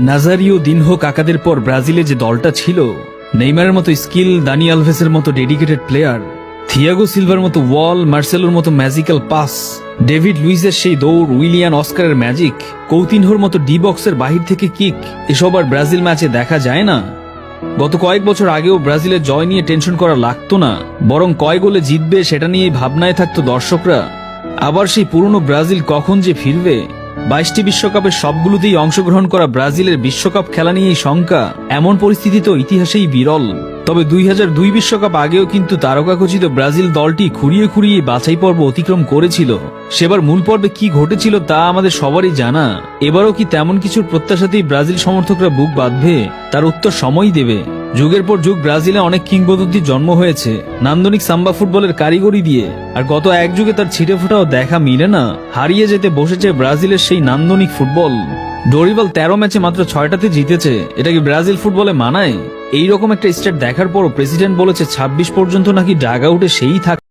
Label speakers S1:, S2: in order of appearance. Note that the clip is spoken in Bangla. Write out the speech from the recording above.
S1: নাজারিও দিনহো কাকাদের পর ব্রাজিলে যে দলটা ছিল, নেইমারের মতো স্কিল, দানি আলভেসের মতো ডেডিকেটেড প্লেয়ার, থিয়াগো সিলভার মতো ওয়াল, মার্সেলোর মতো ম্যাজিক্যাল পাস, ডেভিড লুইসের সেই দৌড়, উইলিয়ান অস্কারের ম্যাজিক, কৌতিনহোর মতো ডি বক্সের বাহির থেকে কিক, এসব আর ব্রাজিল ম্যাচে দেখা যায় না। গত কয়েক বছর আগেও ব্রাজিলের জয় নিয়ে টেনশন করা লাগতো না, বরং কয় গোলে জিতবে সেটা নিয়েই ভাবনায় থাকতো দর্শকরা। আবার সেই পুরনো ব্রাজিল কখন যে ফিরবে? 22টি বিশ্বকাপের সবগুলোতেই অংশগ্রহণ করা ব্রাজিলের বিশ্বকাপ খেলা নিয়েই শঙ্কা। এমন পরিস্থিতি তো ইতিহাসেই বিরল। তবে 2002 বিশ্বকাপ আগেও কিন্তু তারকাখচিত ব্রাজিল দলটি খুঁড়িয়ে খুঁড়িয়ে বাছাই পর্ব অতিক্রম করেছিল। সেবার মূল পর্বে কি ঘটেছিল তা আমাদের সবারই জানা। এবারও কি তেমন কিছুর প্রত্যাশাতেই ব্রাজিল সমর্থকরা বুক বাঁধবে? তার উত্তর সময়ই দেবে। যুগের পর যুগ ব্রাজিলে অনেক কিংবদন্তির জন্ম হয়েছে নান্দনিক সাম্বা ফুটবলের কারিগরি দিয়ে, আর গত এক যুগে তার ছিটে ফোটাও দেখা মিলে না। হারিয়ে যেতে বসেছে ব্রাজিলের সেই নান্দনিক ফুটবল। ডোরিবাল 13 ম্যাচে মাত্র 6টাতে জিতেছে। এটা কি ব্রাজিল ফুটবলে মানায়? এইরকম একটা স্ট্যাট দেখার পরও প্রেসিডেন্ট বলেছে 26 পর্যন্ত নাকি ডাগ আউটে সেই থাকে।